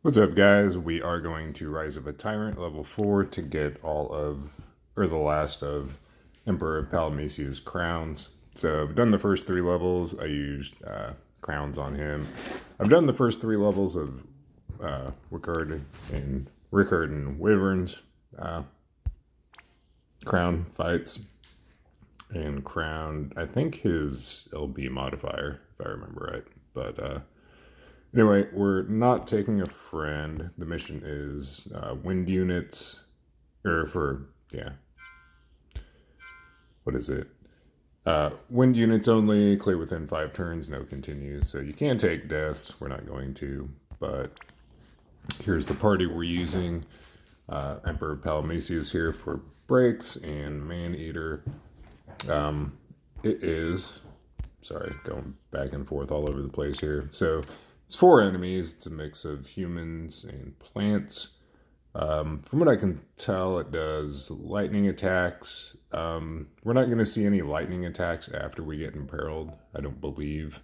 What's up, guys? We are going to Rise of a Tyrant level 4 to get all of, or the last of, Emperor of Palamecia's crowns. So I've done the first 3 levels. I used crowns on him. I've done the first 3 levels of Rickard and Wyvern's crown fights. And crowned, I think, his LB modifier, if I remember right. But anyway, we're not taking a friend. The mission is wind units, what is it? Wind units only, clear within 5 turns, no continues. So you can take deaths, we're not going to, but here's the party we're using. Emperor of Palamecia is here for breaks, and Man-Eater. It is, sorry, going back and forth all over the place here. So it's 4 enemies. It's a mix of humans and plants. From what I can tell, it does lightning attacks. We're not going to see any lightning attacks after we get imperiled, I don't believe.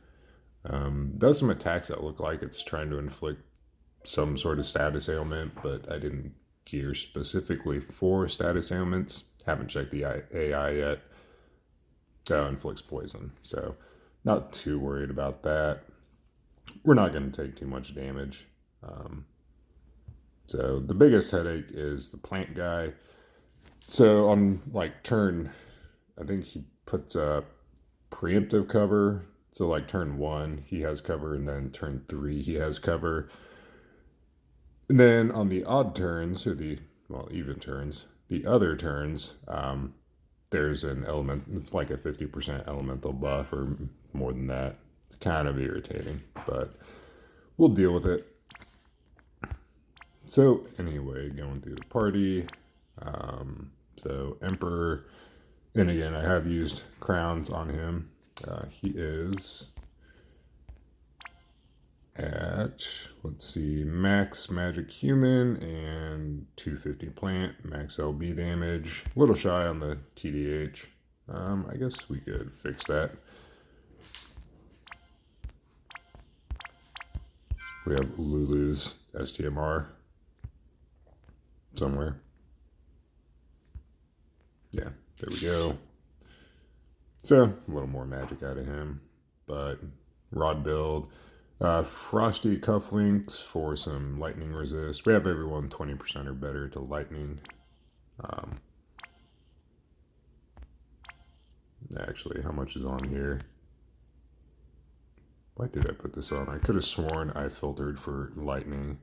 Does some attacks that look like it's trying to inflict some sort of status ailment, but I didn't gear specifically for status ailments. Haven't checked the AI yet. Inflicts poison, so not too worried about that. We're not going to take too much damage. So the biggest headache is the plant guy. So on turn, I think he puts up preemptive cover. So turn 1 he has cover, and then turn 3 he has cover. And then on the odd turns, or even turns, the other turns, there's an element, like a 50% elemental buff or more than that. It's kind of irritating, but we'll deal with it. So anyway, going through the party. So Emperor, and again, I have used crowns on him. He is at, let's see, max magic human and 250 plant, max LB damage. A little shy on the TDH. I guess we could fix that. We have Lulu's STMR somewhere. Yeah, there we go. So, a little more magic out of him. But, rod build. Frosty cufflinks for some lightning resist. We have everyone 20% or better to lightning. Actually, how much is on here? Why did I put this on? I could have sworn I filtered for lightning.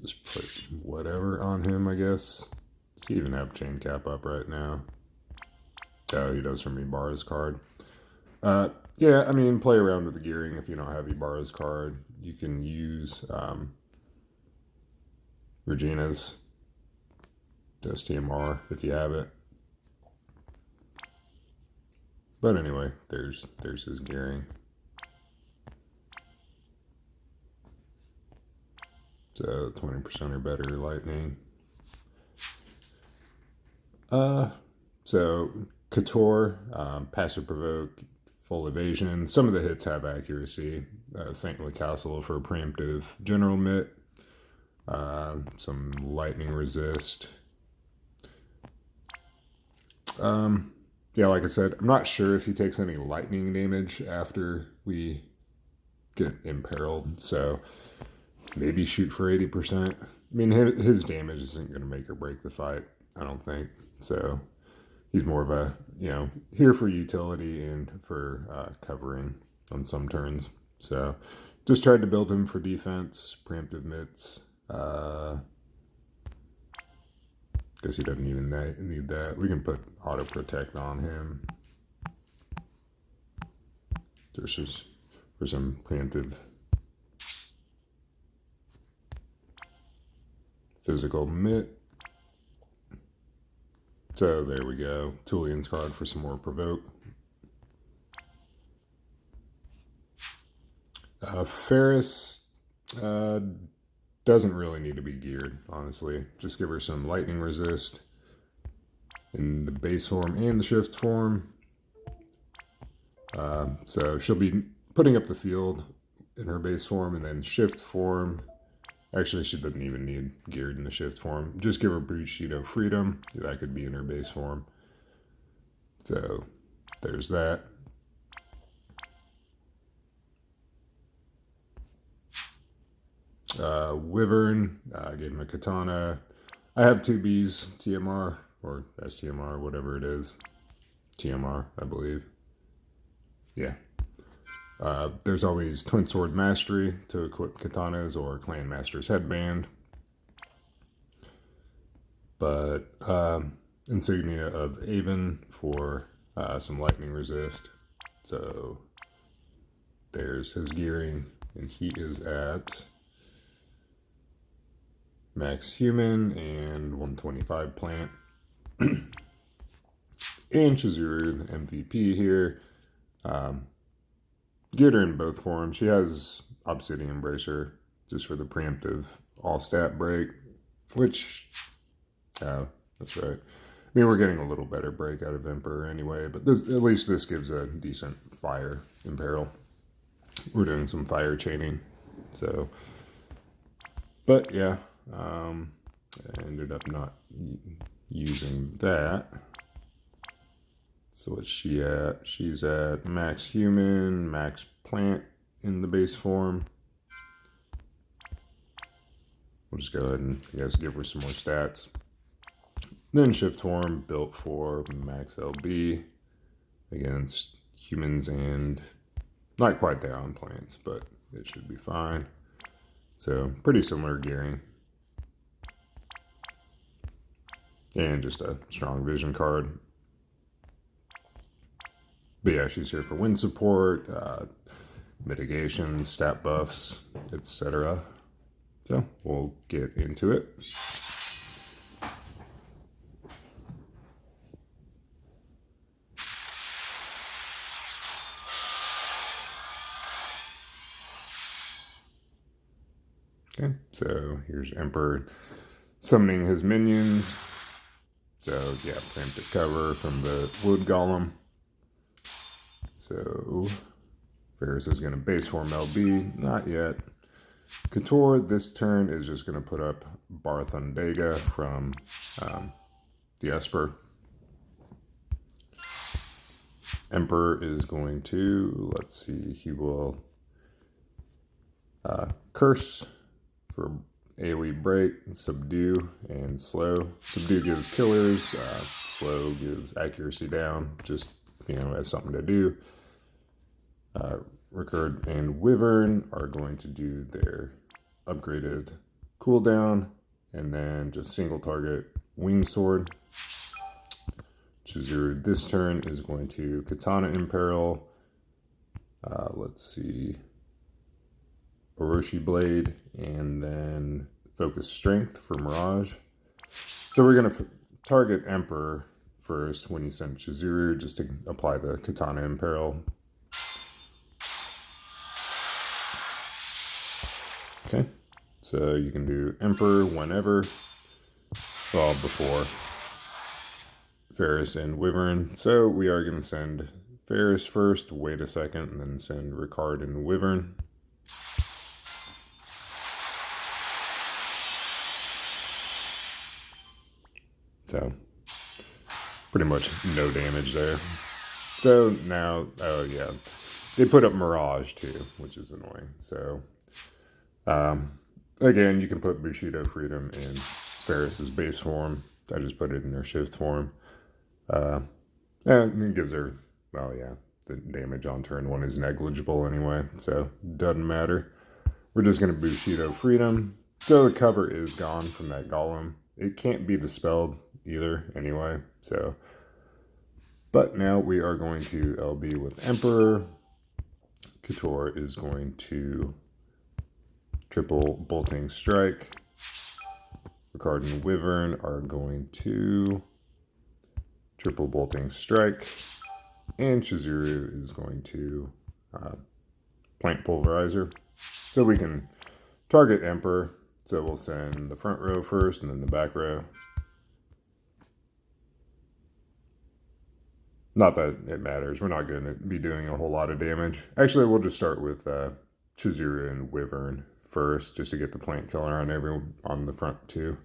Just put whatever on him, I guess. Does he even have chain cap up right now? Oh, he does from Ibarra's card. Yeah, I mean, play around with the gearing. If you don't have Ibarra's card, you can use Regina's STMR if you have it. But anyway, there's his gearing. So 20% or better lightning. So Couture, passive provoke, full evasion. Some of the hits have accuracy. Saintly Castle for preemptive general mitt. Some lightning resist. Yeah, like I said, I'm not sure if he takes any lightning damage after we get imperiled, so maybe shoot for 80%. I mean, his damage isn't going to make or break the fight, I don't think. So he's more of a, here for utility and for covering on some turns. So just tried to build him for defense, preemptive mitts. Guess he doesn't even need that. We can put auto protect on him. Just for some preemptive physical mitt. So there we go. Tullian's card for some more provoke. Ferris doesn't really need to be geared, honestly. Just give her some lightning resist in the base form and the shift form. So she'll be putting up the field in her base form, and then shift form. Actually, she doesn't even need geared in the shift form. Just give her Bushido Freedom. That could be in her base form. So there's that. Wyvern, gave him a katana. I have 2Bs, TMR, or STMR, whatever it is. TMR, I believe. Yeah. There's always Twin Sword Mastery to equip katanas or Clan Master's Headband. But Insignia of Avon for some lightning resist. So there's his gearing, and he is at max human and 125 plant. And Chizuru, MVP here. Get her in both forms. She has Obsidian Bracer just for the preemptive all stat break, which, that's right. I mean, we're getting a little better break out of Emperor anyway, but this, at least this gives a decent fire imperil. We're doing some fire chaining, so. But yeah, I ended up not using that. So what's she at? She's at max human, max plant in the base form. We'll just go ahead and, I guess, give her some more stats. Then shift form built for max LB against humans and not quite there on plants, but it should be fine. So pretty similar gearing. And just a strong vision card. But yeah, she's here for wind support, mitigation, stat buffs, etc. So we'll get into it. Okay, so here's Emperor summoning his minions. So yeah, preemptive cover from the Wood Golem. So Ferris is going to base form LB, not yet. Couture this turn is just going to put up Barthundega from the Esper. Emperor is going to, let's see, he will curse for AoE break, subdue, and slow. Subdue gives killers, slow gives accuracy down, just, as something to do. Rickard and Wyvern are going to do their upgraded cooldown, and then just single target wing sword. Chizuru this turn is going to Katana Imperil. Let's see, Orochi Blade, and then Focus Strength for Mirage. So we're going to target Emperor first when you send Chizuru, just to apply the Katana Imperil. Okay, so you can do Emperor whenever, well, before Ferris and Wyvern. So we are going to send Ferris first, wait a second, and then send Rickard and Wyvern. So pretty much no damage there. So now, oh yeah, they put up Mirage too, which is annoying. So again, you can put Bushido Freedom in Ferris's base form. I just put it in her shift form. And it gives her, well, yeah, the damage on turn one is negligible anyway, so doesn't matter. We're just going to Bushido Freedom. So the cover is gone from that golem. It can't be dispelled either anyway, so. But now we are going to LB with Emperor. Couture is going to triple bolting strike. Rickard and Wyvern are going to triple bolting strike. And Chizuru is going to plant pulverizer. So we can target Emperor. So we'll send the front row first and then the back row. Not that it matters. We're not going to be doing a whole lot of damage. Actually, we'll just start with Chizuru and Wyvern first, just to get the plant killer on the front too.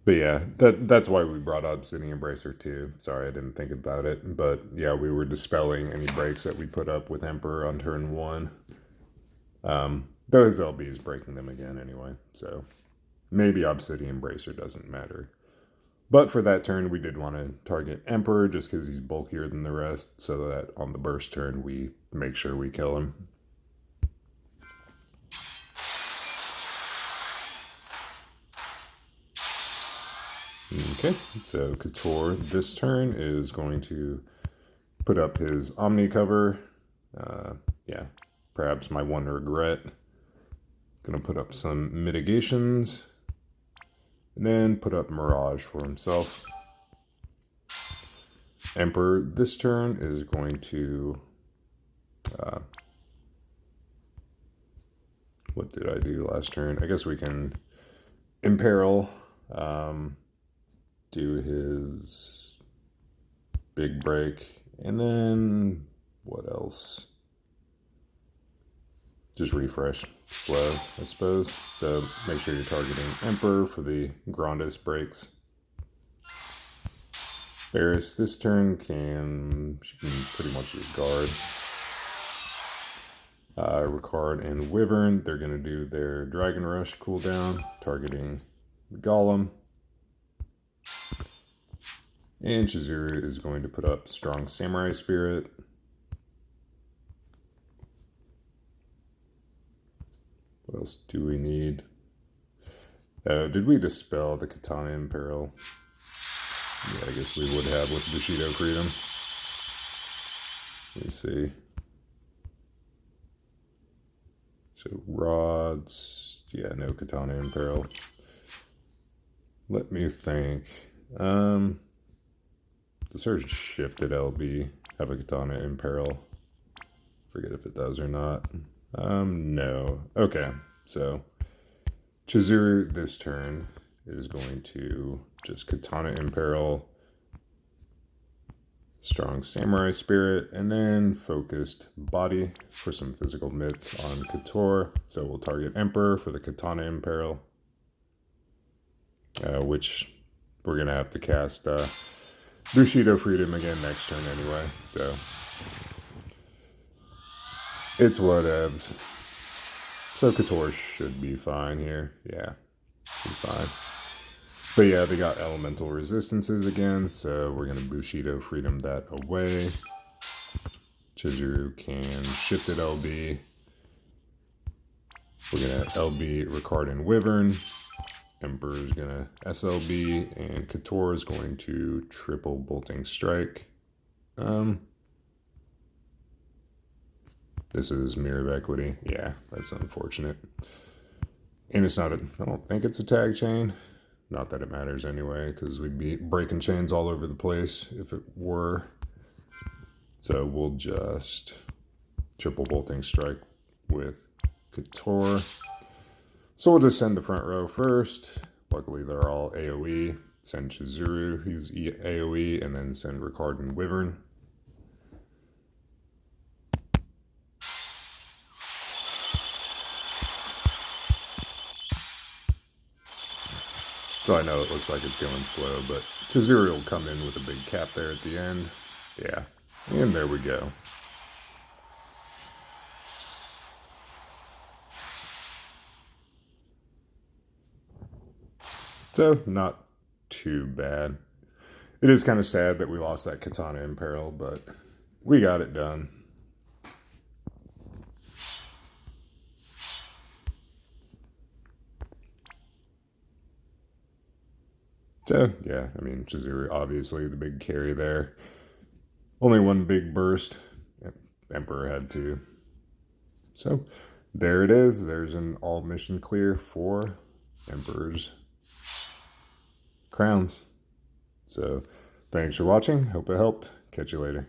But yeah, that's why we brought up Obsidian Bracer too. Sorry, I didn't think about it. But yeah, we were dispelling any breaks that we put up with Emperor on turn 1. Those LBs breaking them again anyway. So maybe Obsidian Bracer doesn't matter. But for that turn, we did want to target Emperor just because he's bulkier than the rest, so that on the burst turn, we make sure we kill him. Okay, so Couture this turn is going to put up his Omni cover. Yeah, perhaps my one regret. Gonna put up some mitigations. And then put up Mirage for himself. Emperor this turn is going to... what did I do last turn? I guess we can Imperil. Do his big break. And then what else? Just refresh slow, I suppose. So make sure you're targeting Emperor for the Grandis breaks. Barris this turn she can pretty much just guard. Ricard and Wyvern, they're going to do their Dragon Rush cooldown, targeting the Golem. And Chizuru is going to put up Strong Samurai Spirit. What else do we need? Did we dispel the Katana Imperil? Yeah, I guess we would have with Bushido Freedom. Let me see. So rods, yeah, no Katana Imperil. Let me think. Does her shifted LB have a Katana Imperil? Forget if it does or not. No. Okay, so Chizuru this turn is going to just Katana Imperil, Strong Samurai Spirit, and then Focused Body for some physical mitts on Couture. So we'll target Emperor for the Katana Imperil, which we're going to have to cast Bushido Freedom again next turn anyway. So it's whatevs. So Couture should be fine here. Yeah, he's fine. But yeah, they got elemental resistances again, so we're going to Bushido Freedom that away. Chizuru can shift it LB. We're going to LB Ricard and Wyvern. Emperor is going to SLB, and Couture is going to triple Bolting Strike. This is Mirror of Equity. Yeah, that's unfortunate. And it's not I don't think it's a tag chain. Not that it matters anyway, because we'd be breaking chains all over the place if it were. So we'll just triple Bolting Strike with Couture. So we'll just send the front row first. Luckily, they're all AoE. Send Chizuru, who's AoE, and then send Ricard and Wyvern. So I know it looks like it's going slow, but Chizuru will come in with a big cap there at the end. Yeah, and there we go. So, not too bad. It is kind of sad that we lost that Katana Imperil, but we got it done. So, yeah, I mean, Chizuru, obviously the big carry there. Only one big burst. Emperor had two. So, there it is. There's an all mission clear for Emperor's crowns. So, thanks for watching. Hope it helped. Catch you later.